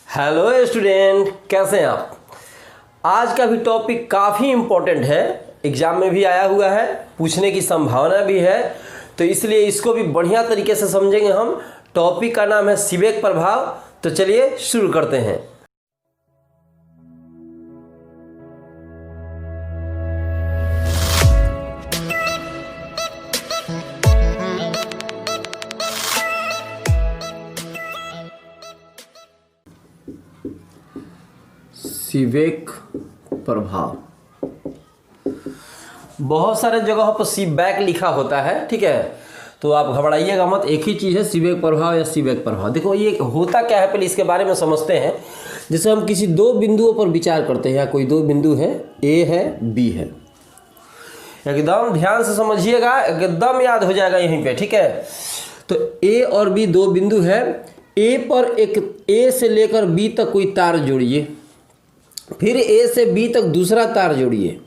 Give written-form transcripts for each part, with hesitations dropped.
Hello student, कैसे हैं आप। आज का भी टॉपिक काफ़ी इम्पोर्टेंट है, एग्जाम में भी आया हुआ है, पूछने की संभावना भी है, तो इसलिए इसको भी बढ़िया तरीके से समझेंगे हम। टॉपिक का नाम है सीबेक प्रभाव। तो चलिए शुरू करते हैं। सीबेक प्रभाव, बहुत सारे जगहों पर सीबेक लिखा होता है, ठीक है, तो आप घबराइएगा मत। एक ही चीज़ है सीबेक प्रभाव या सीबेक प्रभाव। देखो ये होता क्या है, पहले इसके बारे में समझते हैं। जैसे हम किसी दो बिंदुओं पर विचार करते हैं, या कोई दो बिंदु है, ए है बी है, एकदम ध्यान से समझिएगा, एकदम याद हो जाएगा यहीं पे, ठीक है। तो ए और बी दो बिंदु है। ए पर एक ए से लेकर बी तक कोई तार जोड़िए, फिर ए से बी तक दूसरा तार जोड़िए।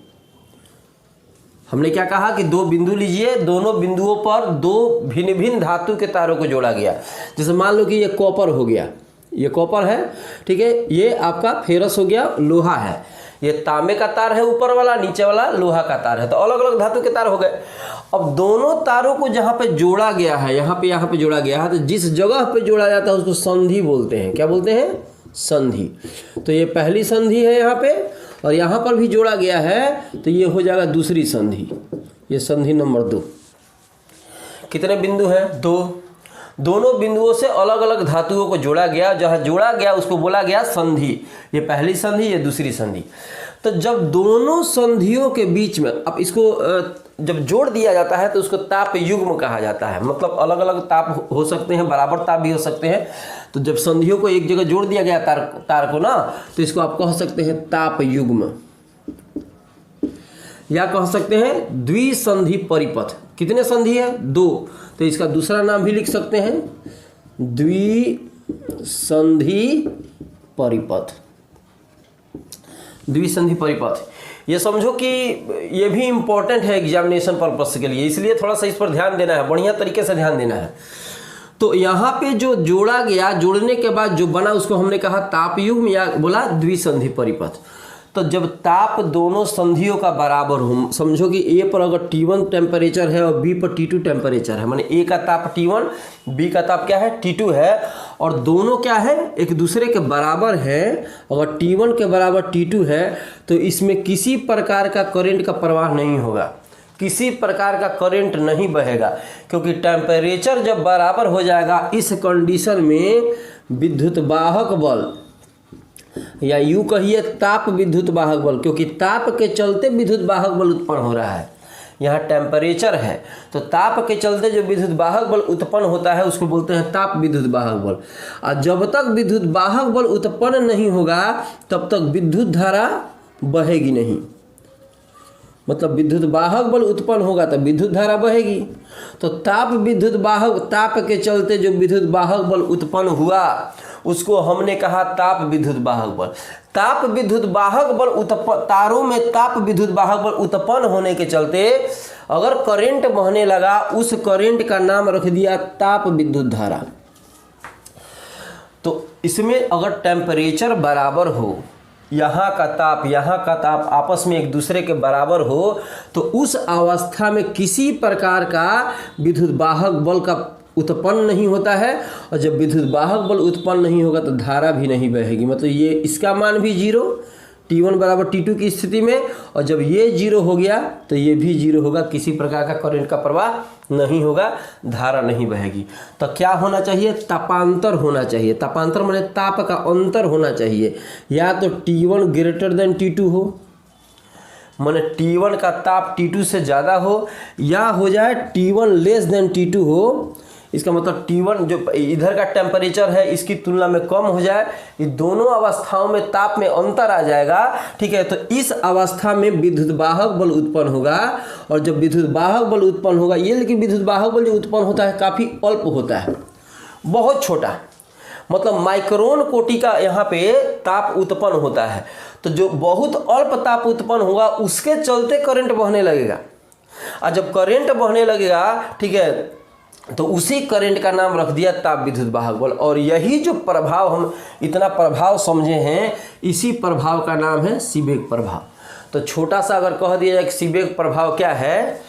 हमने क्या कहा कि दो बिंदु लीजिए, दोनों बिंदुओं पर दो भिन्न भिन्न धातु के तारों को जोड़ा गया। जैसे मान लो कि ये कॉपर हो गया, ये कॉपर है, ठीक है, ये आपका फेरस हो गया, लोहा है, ये तांबे का तार है ऊपर वाला, नीचे वाला लोहा का तार है, तो अलग अलग धातु के तार हो गए। अब दोनों तारों को जहाँ पे जोड़ा गया है, यहाँ पे जोड़ा गया है, तो जिस जगह पे जोड़ा जाता है उसको संधि बोलते हैं। क्या बोलते हैं? संधि। तो ये पहली संधि है यहाँ पे, और यहाँ पर भी जोड़ा गया है, तो ये हो जाएगा दूसरी संधि, ये संधि नंबर 2। कितने बिंदु हैं? 2। दोनों बिंदुओं से अलग अलग धातुओं को जोड़ा गया, जहाँ जोड़ा गया उसको बोला गया संधि। ये पहली संधि, ये दूसरी संधि। तो जब दोनों संधियों के बीच में, अब इसको जब जोड़ दिया जाता है तो उसको ताप युग्म कहा जाता है। मतलब अलग अलग ताप हो सकते हैं, बराबर ताप भी हो सकते हैं। तो जब संधियों को एक जगह जोड़ दिया गया तार को ना, तो इसको आप कह सकते हैं ताप युग्म, या कह सकते हैं द्विसंधि परिपथ। कितने संधि है? 2। तो इसका दूसरा नाम भी लिख सकते हैं द्विसंधि परिपथ। द्विसंधि परिपथ, ये समझो कि ये भी इम्पोर्टेंट है एग्जामिनेशन पर्पस के लिए, इसलिए थोड़ा सा इस पर ध्यान देना है, बढ़िया तरीके से ध्यान देना है। तो यहाँ पे जो जोड़ा गया, जोड़ने के बाद जो बना उसको हमने कहा ताप युग्म, या बोला द्विसंधि परिपथ। तो जब ताप दोनों संधियों का बराबर हो, समझो कि ए पर अगर T1 टेम्परेचर है और बी पर T2 टेम्परेचर है, माने ए का ताप T1, बी का ताप क्या है? T2 है, और दोनों क्या है? एक दूसरे के बराबर है। अगर T1 के बराबर T2 है तो इसमें किसी प्रकार का करंट का प्रवाह नहीं होगा, किसी प्रकार का करंट नहीं बहेगा, क्योंकि टेम्परेचर जब बराबर हो जाएगा, इस कंडीशन में विद्युत वाहक बल, या यूं कहिए ताप विद्युत वाहक बल, क्योंकि ताप के चलते विद्युत वाहक बल उत्पन्न हो रहा है। यहाँ टेम्परेचर है, तो ताप के चलते जो विद्युत वाहक बल उत्पन्न होता है उसको बोलते हैं ताप विद्युत वाहक बल। और जब तक विद्युत वाहक बल उत्पन्न नहीं होगा तब तक विद्युत धारा बहेगी नहीं। मतलब विद्युत वाहक बल उत्पन्न होगा तब विद्युत धारा बहेगी। तो ताप विद्युत वाहक, ताप के चलते जो विद्युत वाहक बल उत्पन्न हुआ उसको हमने कहा ताप विद्युत वाहक बल। ताप विद्युत वाहक बल तारों में ताप विद्युत वाहक बल उत्पन्न होने के चलते अगर करंट बहने लगा, उस करंट का नाम रख दिया ताप विद्युत धारा। तो इसमें अगर टेम्परेचर बराबर हो, यहाँ का ताप आपस में एक दूसरे के बराबर हो, तो उस अवस्था में किसी प्रकार का विद्युत वाहक बल का उत्पन्न नहीं होता है, और जब विद्युत वाहक बल उत्पन्न नहीं होगा तो धारा भी नहीं बहेगी। मतलब ये इसका मान भी 0, T1 बराबर T2 की स्थिति में, और जब ये 0 हो गया तो ये भी 0 होगा, किसी प्रकार का करंट का प्रवाह नहीं होगा, धारा नहीं बहेगी। तो क्या होना चाहिए? तापांतर होना चाहिए। तापांतर माने ताप का अंतर होना चाहिए, या तो T1 ग्रेटर देन T2 हो, माने T1 का ताप T2 से ज़्यादा हो, या हो जाए T1 लेस देन T2 हो। इसका मतलब T1 जो इधर का टेम्परेचर है इसकी तुलना में कम हो जाए। ये दोनों अवस्थाओं में ताप में अंतर आ जाएगा, ठीक है। तो इस अवस्था में विद्युत वाहक बल उत्पन्न होगा, और जब विद्युत वाहक बल उत्पन्न होगा, ये लेकिन विद्युत वाहक बल जो उत्पन्न होता है काफ़ी अल्प होता है, बहुत छोटा, मतलब माइक्रोन कोटि का यहाँ पे ताप उत्पन्न होता है। तो जो बहुत अल्प ताप उत्पन्न होगा उसके चलते करंट बहने लगेगा, और जब करंट बहने लगेगा, ठीक है, तो उसी करंट का नाम रख दिया ताप विद्युत वाहक बल। और यही जो प्रभाव हम इतना प्रभाव समझे हैं, इसी प्रभाव का नाम है सीबेक प्रभाव। तो छोटा सा अगर कह दिया जाए कि सीबेक प्रभाव क्या है,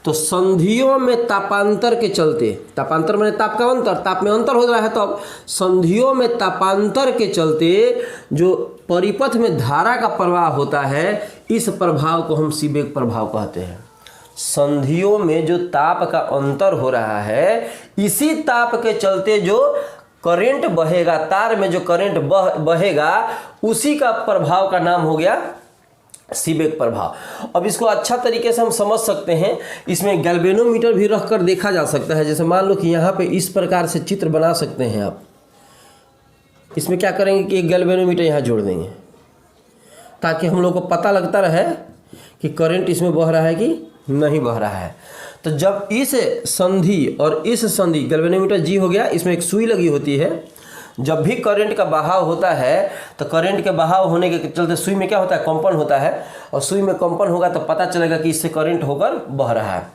तो संधियों में तापांतर के चलते, तापांतर माने ताप का अंतर, ताप में अंतर हो रहा है, तो अब संधियों में तापांतर के चलते जो परिपथ में धारा का प्रवाह होता है, इस प्रभाव को हम सीबेक प्रभाव कहते हैं। संधियों में जो ताप का अंतर हो रहा है, इसी ताप के चलते जो करंट बहेगा, तार में जो करंट बहेगा, उसी का प्रभाव का नाम हो गया सीबेक प्रभाव। अब इसको अच्छा तरीके से हम समझ सकते हैं, इसमें गैल्वेनोमीटर भी रख कर देखा जा सकता है। जैसे मान लो कि यहाँ पे इस प्रकार से चित्र बना सकते हैं आप। इसमें क्या करेंगे कि एक गैल्वेनोमीटर यहाँ जोड़ देंगे, ताकि हम लोग को पता लगता रहे कि करंट इसमें बह रहा है कि नहीं बह रहा है। तो जब इस संधि और इस संधि, गैल्वेनोमीटर जी हो गया, इसमें एक सुई लगी होती है। जब भी करंट का बहाव होता है, तो करंट के बहाव होने के चलते सुई में क्या होता है, कंपन होता है, और सुई में कंपन होगा तो पता चलेगा कि इससे करंट होकर बह रहा है।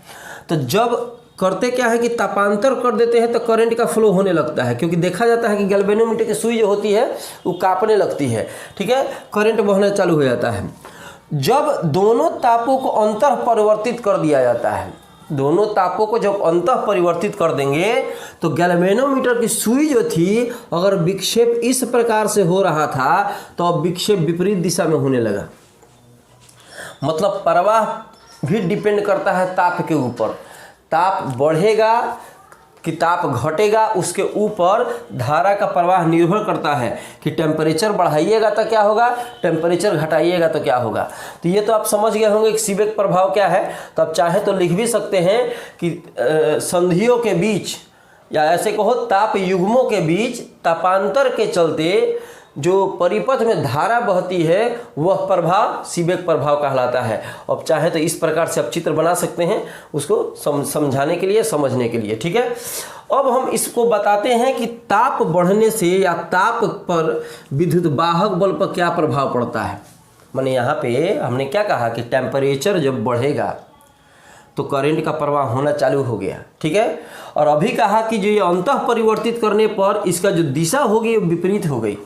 तो जब करते क्या है कि तापांतर कर देते हैं, तो करंट का फ्लो होने लगता है, क्योंकि देखा जाता है कि गैल्वेनोमीटर की सुई जो होती है वो कांपने लगती है, ठीक है, करंट बहना चालू हो जाता है। जब दोनों तापों को अंतर परिवर्तित कर दिया जाता है, दोनों तापों को जब अंतः परिवर्तित कर देंगे, तो गैल्वेनोमीटर की सुई जो थी, अगर विक्षेप इस प्रकार से हो रहा था, तो अब विक्षेप विपरीत दिशा में होने लगा। मतलब प्रवाह भी डिपेंड करता है ताप के ऊपर। ताप बढ़ेगा कि ताप घटेगा, उसके ऊपर धारा का प्रवाह निर्भर करता है कि टेम्परेचर बढ़ाइएगा तो क्या होगा, टेम्परेचर घटाइएगा तो क्या होगा। तो ये तो आप समझ गए होंगे कि सीबेक प्रभाव क्या है। तो आप चाहे तो लिख भी सकते हैं कि संधियों के बीच, या ऐसे कहो ताप युग्मों के बीच तापांतर के चलते जो परिपथ में धारा बहती है, वह प्रभाव सीबेक प्रभाव कहलाता है। अब चाहे तो इस प्रकार से आप चित्र बना सकते हैं, उसको समझाने के लिए, समझने के लिए, ठीक है। अब हम इसको बताते हैं कि ताप बढ़ने से या ताप पर विद्युत वाहक बल पर क्या प्रभाव पड़ता है। माने यहाँ पे हमने क्या कहा कि टेम्परेचर जब बढ़ेगा तो करंट का प्रवाह होना चालू हो गया, ठीक है। और अभी कहा कि जो ये अंतः परिवर्तित करने पर इसका जो दिशा होगी वो विपरीत हो गई।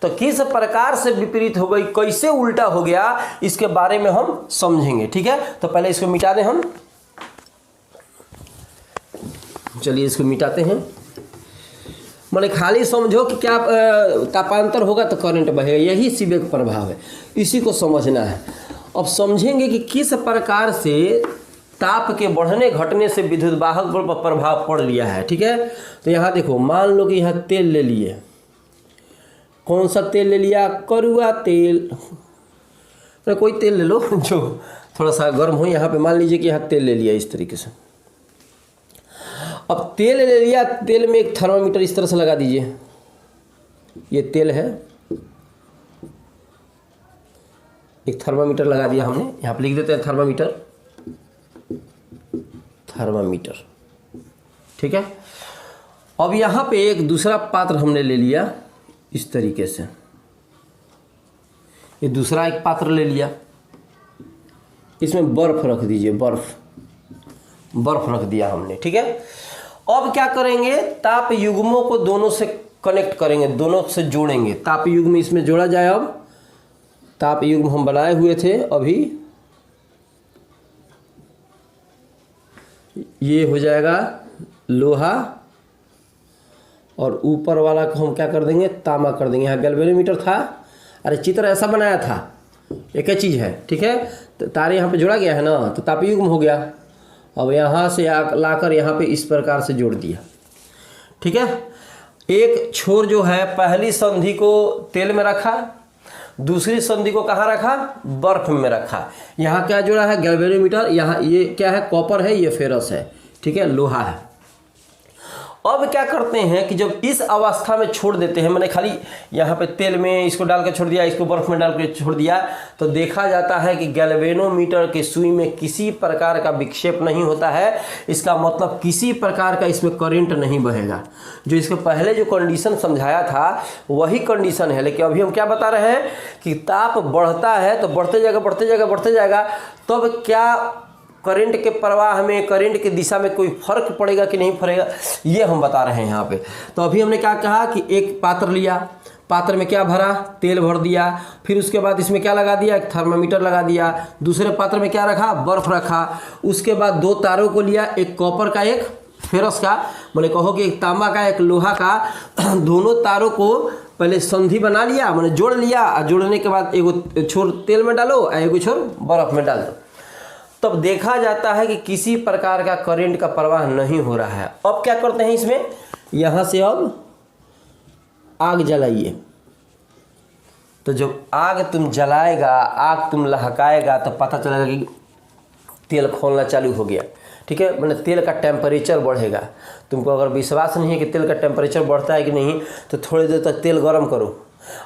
तो किस प्रकार से विपरीत हो गई, कैसे उल्टा हो गया, इसके बारे में हम समझेंगे, ठीक है। तो पहले इसको मिटा दें हम, चलिए इसको मिटाते हैं। माने खाली समझो कि क्या तापांतर होगा तो करंट बहेगा, यही सीबेक प्रभाव है, इसी को समझना है। अब समझेंगे कि किस प्रकार से ताप के बढ़ने घटने से विद्युत वाहक बल पर प्रभाव पड़ लिया है, ठीक है। तो यहाँ देखो, मान लो कि यहाँ तेल ले लिए, कौन सा तेल ले लिया, कड़ुआ तेल, तो कोई तेल ले लो जो थोड़ा सा गर्म हो। यहाँ पे मान लीजिए कि यहाँ तेल ले लिया इस तरीके से। अब तेल ले लिया, तेल में एक थर्मामीटर इस तरह से लगा दीजिए, ये तेल है, एक थर्मामीटर लगा दिया हमने, यहाँ पे लिख देते हैं थर्मामीटर, थर्मामीटर, ठीक है। अब यहाँ पे एक दूसरा पात्र हमने ले लिया इस तरीके से, ये दूसरा एक पात्र ले लिया, इसमें बर्फ रख दीजिए, बर्फ रख दिया हमने, ठीक है। अब क्या करेंगे, ताप युग्मों को दोनों से कनेक्ट करेंगे, दोनों से जोड़ेंगे। ताप युग्म इसमें जोड़ा जाए। अब ताप युग्म हम बनाए हुए थे, अभी ये हो जाएगा लोहा, और ऊपर वाला को हम क्या कर देंगे, तांबा कर देंगे। यहाँ गैल्वेनोमीटर था, अरे चित्र ऐसा बनाया था, एक ही चीज़ है, ठीक है। तो तारे यहाँ पे जोड़ा गया है ना, तो तापयुग्म हो गया। अब यहाँ से लाकर यहाँ पे इस प्रकार से जोड़ दिया, ठीक है। एक छोर जो है, पहली संधि को तेल में रखा, दूसरी संधि को कहाँ रखा, बर्फ में रखा। यहाँ क्या जोड़ा है, गैल्वेनोमीटर, यहाँ ये क्या है, कॉपर है, ये फेरस है, ठीक है, लोहा है। अब क्या करते हैं कि जब इस अवस्था में छोड़ देते हैं, मैंने खाली यहाँ पे तेल में इसको डाल के छोड़ दिया, इसको बर्फ में डाल के छोड़ दिया, तो देखा जाता है कि गैल्वेनोमीटर की सुई में किसी प्रकार का विक्षेप नहीं होता है। इसका मतलब किसी प्रकार का इसमें करंट नहीं बहेगा। जो इसके पहले जो कंडीशन समझाया था वही कंडीशन है, लेकिन अभी हम क्या बता रहे हैं कि ताप बढ़ता है तो बढ़ते जाएगा, तब क्या करंट के प्रवाह में, करंट की दिशा में कोई फर्क पड़ेगा कि नहीं पड़ेगा, ये हम बता रहे हैं यहाँ पे। तो अभी हमने क्या कहा कि एक पात्र लिया, पात्र में क्या भरा, तेल भर दिया, फिर उसके बाद इसमें क्या लगा दिया, एक थर्मामीटर लगा दिया, दूसरे पात्र में क्या रखा, बर्फ रखा, उसके बाद दो तारों को लिया, एक कॉपर का एक फेरस का, मैंने कहो कि एक तांबा का एक लोहा का, दोनों तारों को पहले संधि बना लिया, मैंने जोड़ लिया, और जोड़ने के बाद एगो छोर तेल में डालो और एगो छोर बर्फ में डाल दो। तब देखा जाता है कि किसी प्रकार का करंट का प्रवाह नहीं हो रहा है। अब क्या करते हैं इसमें, यहाँ से अब आग जलाइए। तो जब आग तुम जलाएगा, आग तुम लहकाएगा, तो पता चलेगा कि तेल खोलना चालू हो गया। ठीक है, मैंने तेल का टेम्परेचर बढ़ेगा। तुमको अगर विश्वास नहीं है कि तेल का टेम्परेचर बढ़ता है कि नहीं, तो थोड़ी देर तक तेल गर्म करो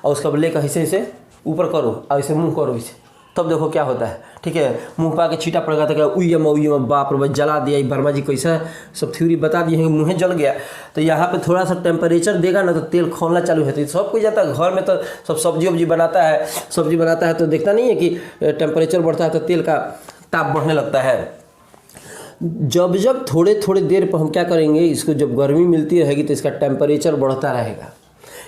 और उसका लेकर ऐसे ऐसे ऊपर करो और ऐसे मुंह करो इसे, तब देखो क्या होता है। ठीक है, मुंह पा के छीटा पड़ेगा तो क्या उइयम बाप रे जला दिया, वर्मा जी कैसा सब थ्योरी बता दिए हैं कि मुँह जल गया। तो यहाँ पे थोड़ा सा टेम्परेचर देगा ना तो तेल खोलना चालू होता है। सब कुछ जाता है, घर में तो सब सब्जी वब्जी बनाता है, सब्जी बनाता है तो देखता नहीं है कि टेम्परेचर बढ़ता है तो तेल का ताप बढ़ने लगता है। जब जब थोड़े थोड़े देर पर हम क्या करेंगे, इसको जब गर्मी मिलती रहेगी तो इसका टेम्परेचर बढ़ता रहेगा,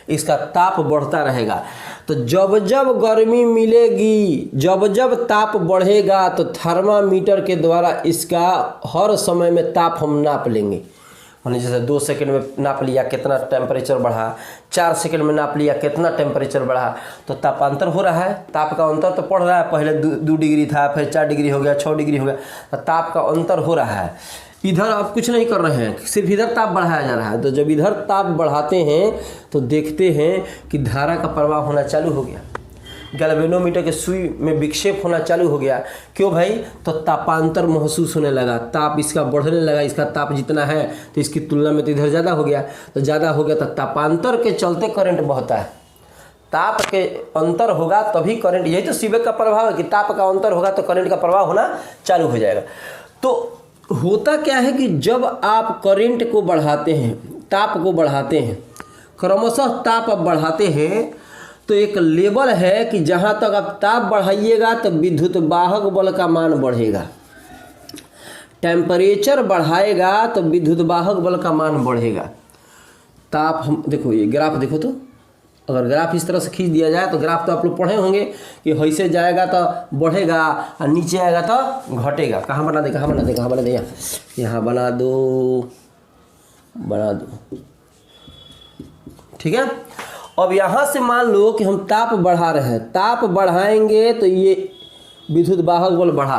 इसका ताप बढ़ता रहेगा। तो जब जब गर्मी मिलेगी, जब जब ताप बढ़ेगा, तो थर्मामीटर के द्वारा इसका हर समय में ताप हम नाप लेंगे। मैंने जैसे 2 सेकंड में नाप लिया कितना टेम्परेचर बढ़ा, 4 सेकंड में नाप लिया कितना टेम्परेचर बढ़ा, तो तापांतर हो रहा है, ताप का अंतर तो पड़ रहा है। पहले 2 डिग्री था, फिर 4 डिग्री हो गया, 6 डिग्री हो गया, तो ताप का अंतर हो रहा है। इधर आप कुछ नहीं कर रहे हैं, सिर्फ इधर ताप बढ़ाया जा रहा है। तो जब इधर ताप बढ़ाते हैं तो देखते हैं कि धारा का प्रवाह होना चालू हो गया, गैल्वेनोमीटर के सुई में विक्षेप होना चालू हो गया। क्यों भाई, तो तापांतर महसूस होने लगा, ताप इसका बढ़ने लगा। इसका ताप जितना है तो इसकी तुलना में तो इधर ज़्यादा हो गया, तो ज़्यादा हो गया तो तापांतर के चलते करंट बहता है। ताप के अंतर होगा तभी करंट, यही तो सीबेक का प्रभाव है कि ताप का अंतर होगा तो करंट का प्रवाह होना चालू हो जाएगा। तो होता क्या है कि जब आप करंट को बढ़ाते हैं, ताप को बढ़ाते हैं, क्रमशः ताप आप बढ़ाते हैं, तो एक लेवल है कि जहाँ तक आप ताप बढ़ाइएगा तो विद्युत वाहक बल का मान बढ़ेगा। टेम्परेचर बढ़ाएगा तो विद्युत वाहक बल का मान बढ़ेगा। ताप हम देखो, ये ग्राफ देखो, तो अगर ग्राफ इस तरह से खींच दिया जाए तो ग्राफ तो आप लोग पढ़े होंगे कि ऐसे जाएगा तो बढ़ेगा और नीचे आएगा तो घटेगा। कहाँ बना दे, कहाँ बना दे, कहाँ बना दे, यहाँ बना दो, बना दो। ठीक है, अब यहाँ से मान लो कि हम ताप बढ़ा रहे हैं, ताप बढ़ाएंगे तो ये विद्युत वाहक बल बढ़ा,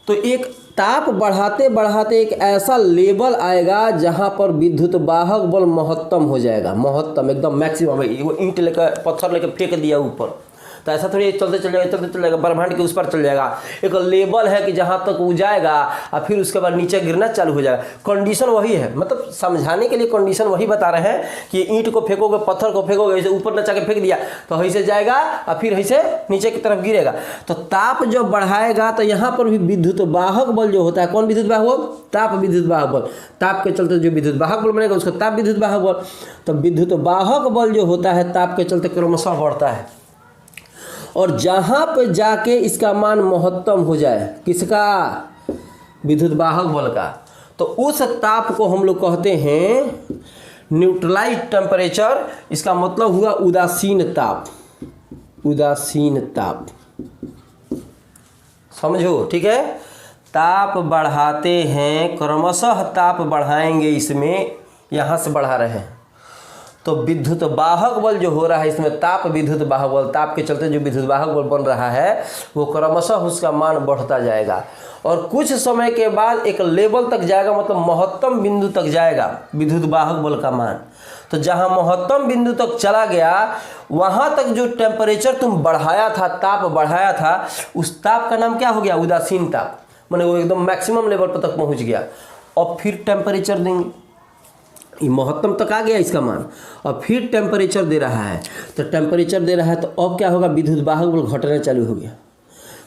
तो एक ताप बढ़ाते बढ़ाते एक ऐसा लेवल आएगा जहाँ पर विद्युत वाहक बल महत्तम हो जाएगा, महत्तम एकदम मैक्सिमम। वो ईंट लेकर पत्थर लेकर फेंक दिया ऊपर, तो ऐसा थोड़ी चलते चल जाएगा, चलते चल जाएगा, ब्रह्मांड के उस पर चल जाएगा। एक लेवल है कि जहाँ तक वो जाएगा और फिर उसके बाद नीचे गिरना चालू हो जाएगा। कंडीशन वही है, मतलब समझाने के लिए कंडीशन वही बता रहे हैं कि ईंट को फेंकोगे, पत्थर को फेंकोगे, ऐसे ऊपर नचा के फेंक दिया तो ऐसे जाएगा और फिर ऐसे नीचे की तरफ गिरेगा। तो ताप जब बढ़ाएगा तो यहाँ पर भी विद्युत वाहक बल जो होता है, कौन विद्युत वाहक बल, ताप विद्युत वाहक बल, ताप के चलते जो विद्युत वाहक बल बनेगा उसका ताप विद्युत वाहक बल। तो विद्युत वाहक बल जो होता है ताप के चलते क्रमशः बढ़ता है, और जहाँ पे जाके इसका मान महत्तम हो जाए, किसका, विद्युत वाहक बल का, तो उस ताप को हम लोग कहते हैं न्यूट्रलाइज टेम्परेचर। इसका मतलब हुआ उदासीन ताप, उदासीन ताप, समझो। ठीक है, ताप बढ़ाते हैं, क्रमशः ताप बढ़ाएंगे, इसमें यहाँ से बढ़ा रहे हैं तो विद्युत वाहक बल जो हो रहा है इसमें ताप विद्युत वाहक बल, ताप के चलते जो विद्युत वाहक बल बन रहा है वो क्रमशः उसका मान बढ़ता जाएगा और कुछ समय के बाद एक लेवल तक जाएगा, मतलब महत्तम बिंदु तक जाएगा विद्युत वाहक बल का मान। तो जहाँ महत्तम बिंदु तक चला गया वहाँ तक जो टेम्परेचर तुम बढ़ाया था, ताप बढ़ाया था, उस ताप का नाम क्या हो गया, उदासीन ताप, माने वो एकदम मैक्सिमम लेवल पर तक पहुँच गया। और फिर टेम्परेचर देंगे, ये महत्तम तक आ गया इसका मान, और फिर टेम्परेचर दे रहा है, तो टेम्परेचर दे रहा है तो अब क्या होगा, विद्युत वाहक बल घटना चालू हो गया।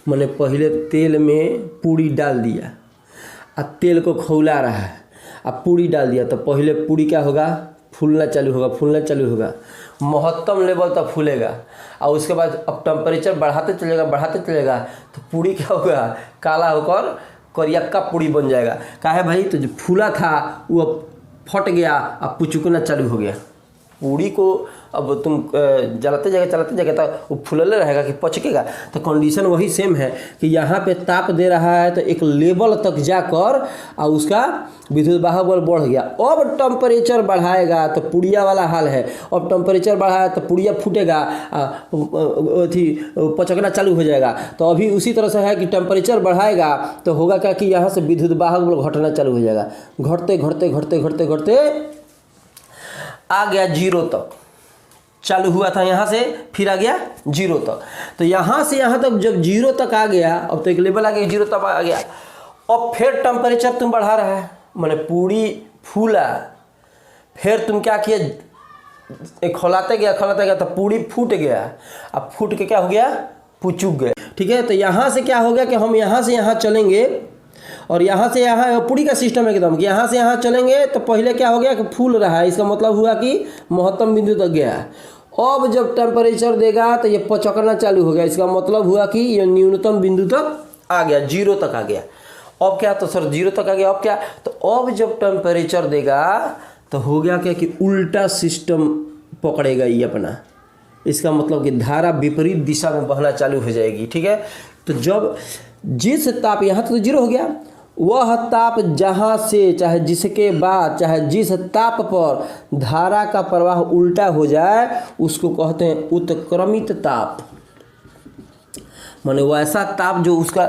मैंने पहले तेल में पूड़ी डाल दिया, अब तेल को खौला रहा है, अब पूड़ी डाल दिया तो पहले पूड़ी क्या होगा, फूलना चालू होगा, फूलना चालू होगा, महत्तम लेवल तक फूलेगा और उसके बाद अब टेम्परेचर बढ़ाते चलेगा तो पूड़ी क्या होगा, काला होकर करियक्का पूड़ी बन जाएगा। काहे भाई, तो जो फूला था वो अब फट गया, अब पुचुकना चालू हो गया। पूड़ी को अब तुम चलाते जाएगा तो वो फूलले रहेगा कि पचकेगा। तो कंडीशन वही सेम है कि यहाँ पे ताप दे रहा है तो एक लेवल तक जाकर और उसका विद्युत वाहक बल बढ़ गया। अब टेम्परेचर बढ़ाएगा तो पुड़िया वाला हाल है, अब टेम्परेचर बढ़ाया तो पुड़िया फूटेगा, पचकना चालू हो जाएगा। तो अभी उसी तरह से है कि टेम्परेचर बढ़ाएगा तो होगा क्या कि यहाँ से विद्युत वाहक बल घटना चालू हो जाएगा। घटते आ गया 0 तक, चालू हुआ था यहाँ से, फिर आ गया 0 तक। तो यहाँ से यहाँ तक जब 0 तक आ गया, अब तो एक लेवल आ गया 0 तक आ गया। अब फिर टेम्परेचर तुम बढ़ा रहा है, माने पूरी फूला, फिर तुम क्या किया, खोलाते गया तो पूरी फूट गया। अब फूट के क्या हो गया, पुचुक गए। ठीक है, तो यहाँ से क्या हो गया कि हम यहाँ से यहाँ चलेंगे और यहाँ से यहाँ पूरी का सिस्टम है एकदम कि यहाँ से यहाँ चलेंगे तो पहले क्या हो गया कि फूल रहा है, इसका मतलब हुआ कि महत्तम बिंदु तक गया है। अब जब टेम्परेचर देगा तो ये पचकना चालू हो गया, इसका मतलब हुआ कि ये न्यूनतम बिंदु तक आ गया, 0 तक आ गया। अब क्या, तो सर 0 तक आ गया, अब क्या, तो अब जब टेम्परेचर देगा तो हो गया क्या कि उल्टा सिस्टम पकड़ेगा ये अपना, इसका मतलब कि धारा विपरीत दिशा में बहना चालू हो जाएगी। ठीक है, तो जब जिस ताप, यहाँ तो 0 हो गया, वह ताप जहाँ से चाहे जिसके बाद चाहे जिस ताप पर धारा का प्रवाह उल्टा हो जाए उसको कहते हैं उत्क्रमित ताप। माने वैसा ताप जो उसका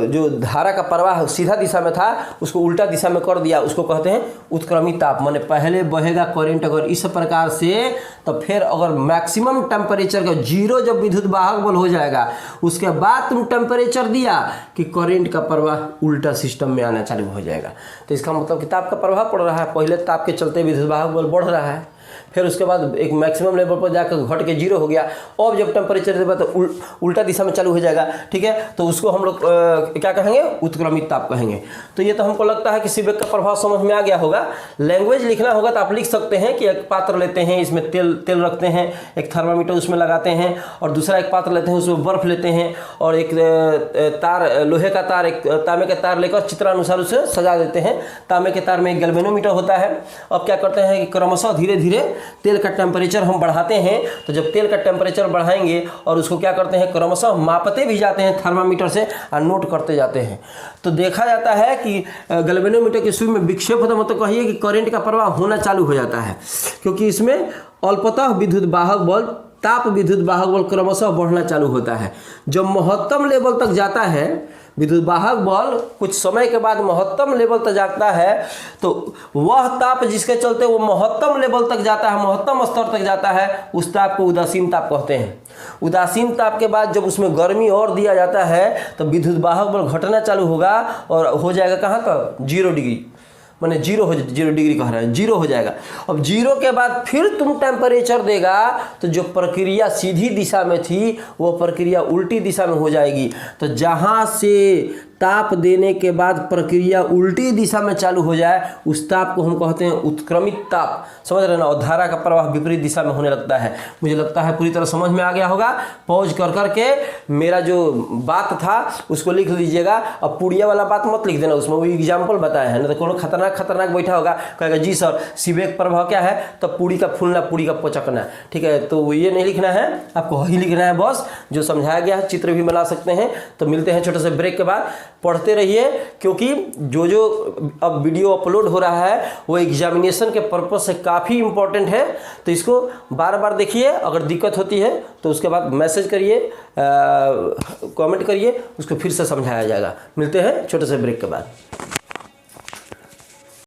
जो धारा का प्रवाह सीधा दिशा में था उसको उल्टा दिशा में कर दिया, उसको कहते हैं उत्क्रमित ताप। माने पहले बहेगा करंट अगर इस प्रकार से, तो फिर अगर मैक्सिमम टेम्परेचर का 0 जब विद्युत वाहक बल हो जाएगा उसके बाद तुम टेम्परेचर दिया कि करंट का प्रवाह उल्टा सिस्टम में आना चालू हो जाएगा। तो इसका मतलब कि ताप का प्रभाव पड़ रहा है, पहले ताप के चलते विद्युत वाहक बल बढ़ रहा है, फिर उसके बाद एक मैक्सिमम लेवल पर जाकर घट के 0 हो गया। अब जब टेम्परेचर देगा तो उल्टा दिशा में चालू हो जाएगा। ठीक है, तो उसको हम लोग क्या कहेंगे, उत्क्रमित ताप कहेंगे। तो ये तो हमको लगता है कि सीबेक का प्रभाव समझ में आ गया होगा। लैंग्वेज लिखना होगा तो आप लिख सकते हैं कि एक पात्र लेते हैं, इसमें तेल रखते हैं, एक थर्मामीटर उसमें लगाते हैं, और दूसरा एक पात्र लेते हैं उसमें बर्फ लेते हैं, और एक तार, लोहे का तार, एक तांबे का तार लेकर चित्रानुसार उसे सजा देते हैं। तांबे के तार में एक गैल्वेनोमीटर होता है। अब क्या करते हैं कि क्रमशः धीरे धीरे तेल का टेम्परेचर हम बढ़ाते हैं। तो जब तेल का टेम्परेचर बढ़ाएंगे और उसको क्या करते हैं, क्रमशः मापते भी जाते हैं थर्मामीटर से और नोट करते जाते हैं, तो देखा जाता है कि गैल्वेनोमीटर के सुई में विक्षेप होता, मतलब कहिए कि करंट का प्रवाह होना चालू हो जाता है, क्योंकि इसमें अल्पतः विद्युत वाहक बल, ताप विद्युत वाहक बल क्रमशः बढ़ना चालू होता है। जब महत्तम लेवल तक जाता है विद्युत वाहक बल, कुछ समय के बाद महत्तम लेवल तक जाता है, तो वह ताप जिसके चलते वो महत्तम लेवल तक जाता है, महत्तम स्तर तक जाता है, उस ताप को उदासीन ताप कहते हैं। उदासीन ताप के बाद जब उसमें गर्मी और दिया जाता है तो विद्युत वाहक बल घटना चालू होगा और हो जाएगा कहाँ तक, 0 डिग्री, माने 0 डिग्री कह रहा है, 0 हो जाएगा। अब 0 के बाद फिर तुम टेम्परेचर देगा तो जो प्रक्रिया सीधी दिशा में थी वो प्रक्रिया उल्टी दिशा में हो जाएगी। तो जहाँ से ताप देने के बाद प्रक्रिया उल्टी दिशा में चालू हो जाए उस ताप को हम कहते हैं उत्क्रमित ताप। समझ रहे ना, और धारा का प्रवाह विपरीत दिशा में होने लगता है। मुझे लगता है पूरी तरह समझ में आ गया होगा। पॉज कर करके मेरा जो बात था उसको लिख लीजिएगा। अब पुड़िया वाला बात मत लिख देना, उसमें वो एग्जाम्पल बताया है, ना तो कोनो खतरनाक बैठा होगा कहेगा जी सर सीबेक प्रभाव क्या है, तो पूड़ी का फूलना, पूड़ी का पचकना। ठीक है, तो ये नहीं लिखना है, आपको वही लिखना है बस जो समझाया गया है। चित्र भी बना सकते हैं। तो मिलते हैं छोटे से ब्रेक के बाद। पढ़ते रहिए, क्योंकि जो अब वीडियो अपलोड हो रहा है वो एग्जामिनेशन के पर्पज से काफ़ी इंपॉर्टेंट है। तो इसको बार बार देखिए, अगर दिक्कत होती है तो उसके बाद मैसेज करिए, कमेंट करिए, उसको फिर से समझाया जाएगा। मिलते हैं छोटे से ब्रेक के बाद।